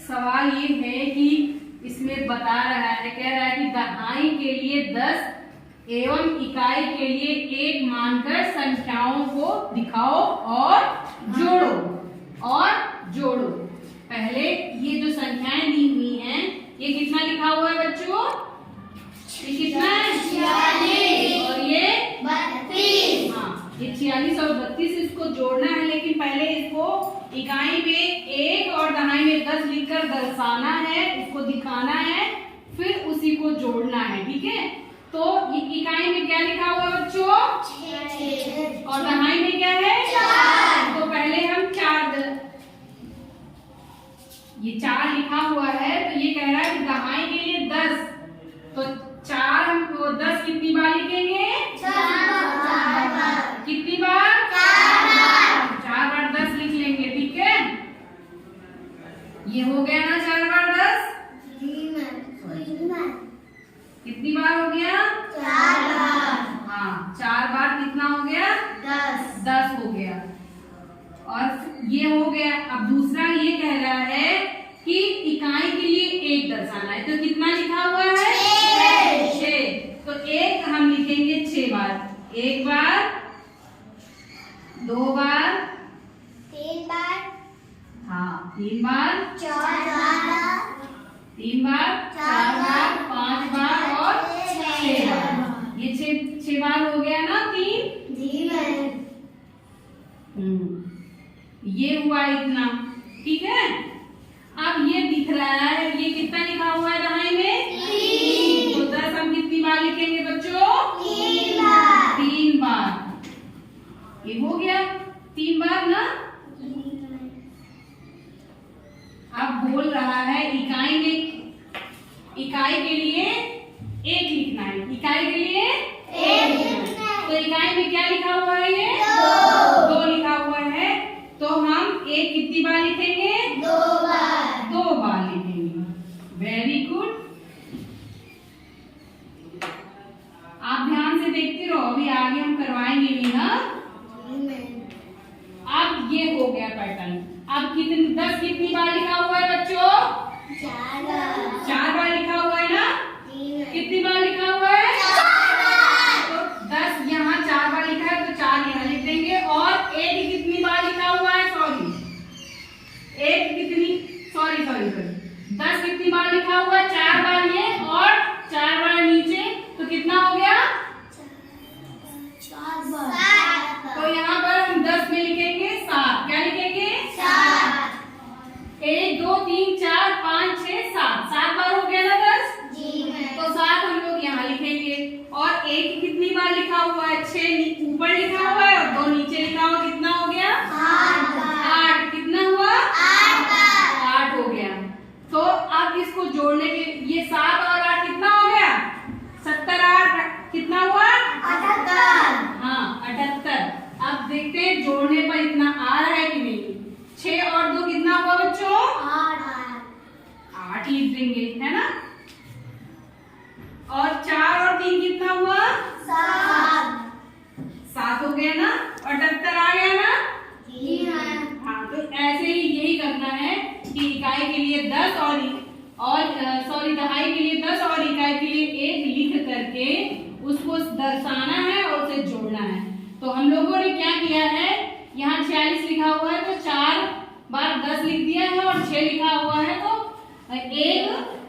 सवाल ये है कि इसमें बता रहा है, कह रहा है कि दहाई के लिए 10 एवं इकाई के लिए 1 मानकर संख्याओं को दिखाओ और जोड़ो। पहले ये जो संख्याएं दी हुई हैं, ये कितना लिखा हुआ है बच्चों? ये कितना है? 46 और ये 32। हाँ, ये 46 और 32 इसको जोड़ना है, लेकिन पहले इसको इकाई में 1 और दहाई में 10 लिखकर दर्शाना है, इसको दिखाना है, फिर उसी को जोड़ना है। ठीक है, तो ये इकाई में क्या लिखा हुआ बच्चों? 6 और दहाई में क्या है? 4। तो पहले हम 4 लिखा हुआ है, तो ये कह रहा है कि दहाई के लिए 10, तो 4 हम 10 कितनी बार लिखेंगे? 4 बार। कितनी बार? 4 बार 10 लिख लेंगे। ठीक है, ये हो गया ना 4 बार 10? कितनी बार हो गया? 4 बार। हाँ, 4 बार कितना हो गया? 10 हो गया। और ये हो गया। अब दूसरा ये कह रहा है कि इकाई के लिए 1 दर्शाना है, तो कितना लिखा हुआ है? 6। तो 1 हम लिखेंगे 6 बार। 1 बार, 2 बार, 3 बार, हाँ 3 बार, 4 बार, 3 बार, 4 बार, 5 बार और 6 बार। ये 6 बार हो गया ना? 3। ये हुआ इतना। ठीक है, अब ये दिख रहा है, ये कितना लिखा हुआ है दहाई में? 3। तो 10 हम कितनी बार लिखेंगे बच्चों? 3 बार। ये हो गया 3 बार ना। अब बोल रहा है इकाई के लिए 1 लिखना है। इकाई के लिए 1 लिखना है। तो इकाई में क्या लिखा हुआ है? ये 2 लिखा हुआ है, तो हम 1 कितनी बार लिखेंगे? 2 बार लिखेंगे। Very good. आप ध्यान से देखते रहो, अभी आगे हम करवाएंगे भी ना। अब ये हो गया पैटर्न। अब 10 कितनी बार लिखा हुआ है बच्चों? 4 बार लिखा हुआ है ना। कितनी बार लिखा हुआ है? 4 बार। तो 10 यहाँ 4 बार लिखा है, तो 4 यहाँ लिख देंगे। और 1 कितनी बार लिखा हुआ है? सॉरी 10 कितनी बार लिखा हुआ है? 4 बार ये और 4 बार नीचे, तो कितना हो गया? 4 बार। तो यहाँ पर हम 10 में लिखेंगे 7। क्या लिखेंगे? 7। 1 2 3 4 5 6 7 बार हो गया ना 10? तो 7 हम लोग यहाँ लिखेंगे। और 1 कितनी बार लिखा हुआ है? 6 ऊपर लिखा हुआ है और 2 नीचे लिखा हुआ। कितना हो गया? 8। कितना हुआ? 8 हो गया। तो अब इसको जोड़ने के ये 7 और 8 कितना हो गया? 70। 8 कितना हुआ? 78। हाँ 78। अब देखते हैं जोड़ने पर इतना आ रहा है कि नहीं। 6 और 2 कितना हुआ बच्चों? 8 लिख देंगे, है ना। और 4 और 3 कितना हुआ? 7 हो गया ना। 78 आ गया ना। हाँ, तो ऐसे ही यही करना है कि इकाई के लिए 10 और दहाई के लिए 10 और इकाई के लिए 1 लिख करके उसको दर्शाना है और उसे जोड़ना है। तो हम लोगों ने क्या किया है, यहाँ 46 लिखा हुआ है, तो 4 बार 10 लिख दिया है, और 6 लिखा हुआ है तो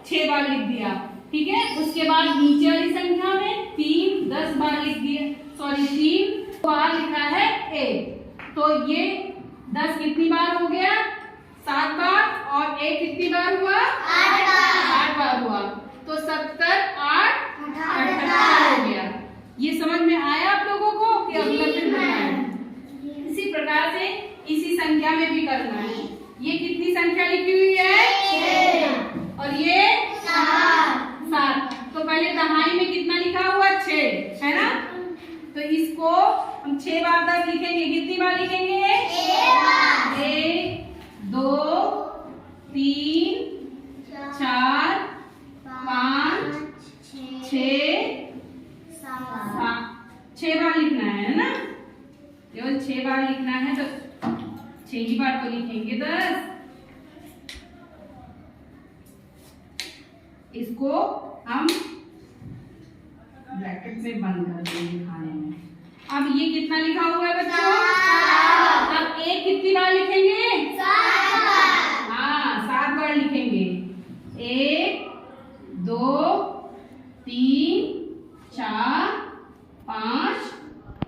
6 बार लिख दिया। ठीक है, उसके बाद नीचे वाली संख्या में 3 10 बार लिख दिया। 3 बार लिखा है 1, तो ये 10 कितनी बार हो गया? 7 बार। और 1 कितनी बार हुआ? 8 बार हुआ। तो 70 8 78 हो गया। ये समझ में आया आप लोगों को कि अगला फिर बताएं। इसी प्रकार से इसी संख्या में भी करना है। ये कितनी संख्या लिखी हुई है? 6 और ये 7। तो पहले दहाई में कितना लिखा हुआ? 6 है ना। तो इसको हम 6 बार 10 लिखेंगे। कितनी बार लिखेंगे? 1 2 3 4 5 6 6 बार लिखना है ना। केवल 6 बार लिखना है, तो 6 ही बार तो लिखेंगे 10। इसको हम ब्रैकेट में बंद कर देंगे खाने में। अब ये कितना लिखा हुआ है बच्चों? अब एक कितनी बार लिखेंगे? 7 बार। हाँ 7 बार लिखेंगे। 1 2 3 4 5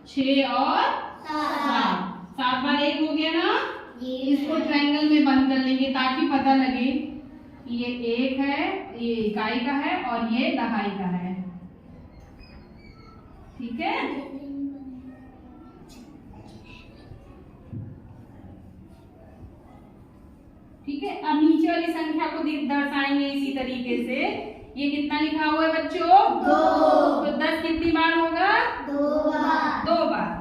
6 और 7 बार एक हो गया ना। इसको ट्रायंगल में बंद कर लेंगे ताकि पता लगे कि ये एक है, ये इकाई का है और ये दहाई का है। ठीक है, ठीक है। अब नीचे वाली संख्या को दर्शाएंगे इसी तरीके से। ये कितना लिखा हुआ है बच्चों? 2। तो 10 कितनी बार होगा? 2 बार। 2 बार।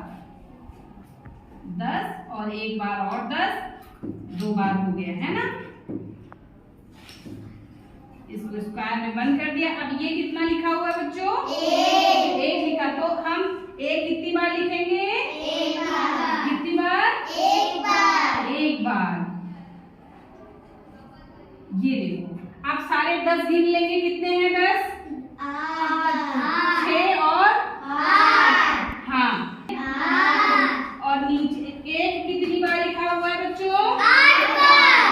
10 और एक बार और 10, 2 बार हो गया है ना। इसको स्क्वायर में बंद कर दिया। अब ये कितना लिखा हुआ है बच्चों? 1 लिखा। तो हम 1 कितनी बार लिखेंगे? 1 बार। कितनी बार? 1 बार। 1 बार। ये देखो, अब सारे 10 गिन लेंगे। कितने हैं 10? 8। 6 और 8। हाँ 8। और नीचे 1 कितनी बार लिखा हुआ है बच्चों? 8 बार।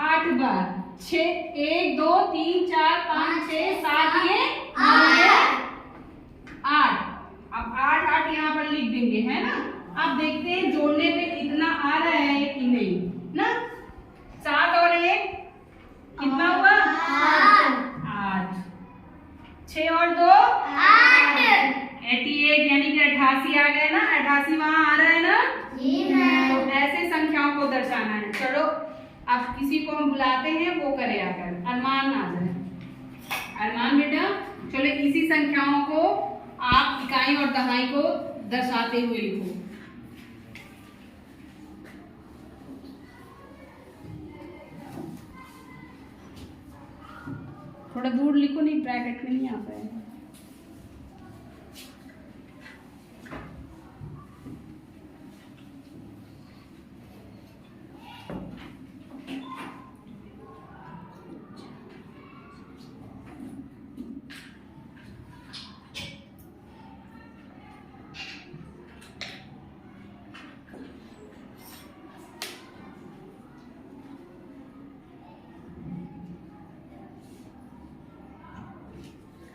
8 बार। 6 1 2 3 4 5 6 7 ये 8। 8। अब 8 8 यहाँ पर लिख देंगे, है ना। अब देखते हैं जोड़ने पे इतना आ रहा है कि नहीं ना। 7 और 1 कितना हुआ? 8। 6 और 2 8। 88 यानी कि 88 आ गए ना। 88 वहां आ रहा है ना। जी मैम। तो ऐसे संख्याओं को दर्शाना है। चलो अब किसी को हम बुलाते हैं, वो करे आकर। अरमान आ जाए। अरमान बेटा चलो इसी संख्याओं को आप इकाई और दहाई को दर्शाते हुए लिखो। थोड़ा दूर लिखो, नहीं ब्रैकेट में नहीं आ पाएगा।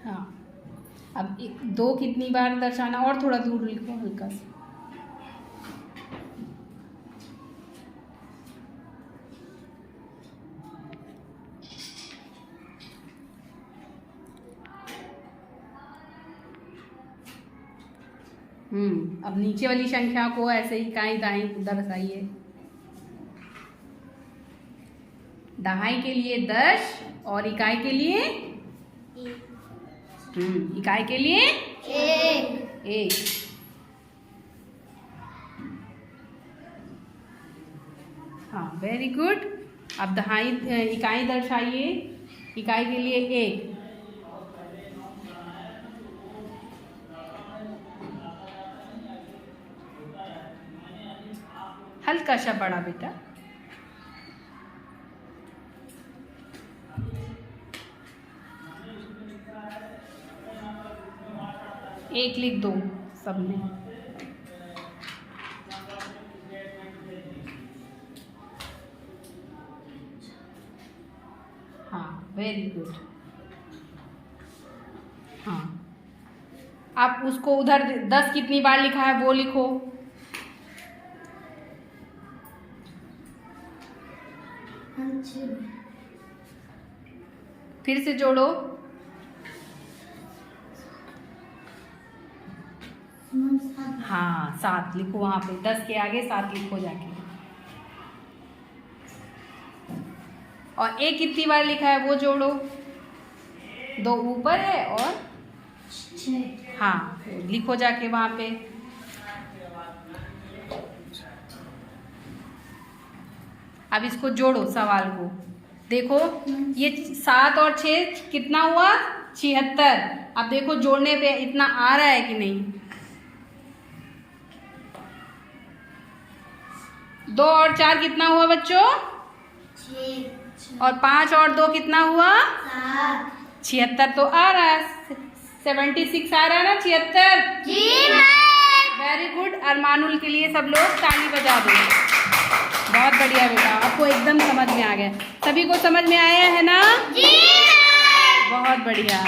हाँ अब 2 कितनी बार दर्शाना, और थोड़ा दूर लिखो हल्का सा। अब नीचे वाली संख्या को ऐसे ही इकाई दाई दर्शाइए। दहाई के लिए 10 और इकाई के लिए इकाई के लिए 1। हाँ वेरी गुड। अब दहाई इकाई दर्शाइए। इकाई के लिए 1। हल्का सा बड़ा बेटा। एक लिख दो सबने। हाँ वेरी गुड। हाँ आप उसको उधर 10 कितनी बार लिखा है वो लिखो। फिर से जोड़ो। हाँ 7 लिखो वहां पे। 10 के आगे 7 लिखो जाके। और 1 कितनी बार लिखा है वो जोड़ो। 2 ऊपर है और 6। हाँ लिखो जाके वहां पे। अब इसको जोड़ो सवाल को। देखो ये 7 और 6 कितना हुआ? 76। अब देखो जोड़ने पे इतना आ रहा है कि नहीं। 2 और 4 कितना हुआ बच्चों? 6। और 5 और 2 कितना हुआ? 7। 76 तो आ रहा है, 76 आ रहा है ना, 76। जी मैम। Very good. अरमानुल के लिए सब लोग ताली बजा दो। बहुत बढ़िया बेटा, आपको एकदम समझ में आ गया। सभी को समझ में आया है ना? जी मैम। बहुत बढ़िया।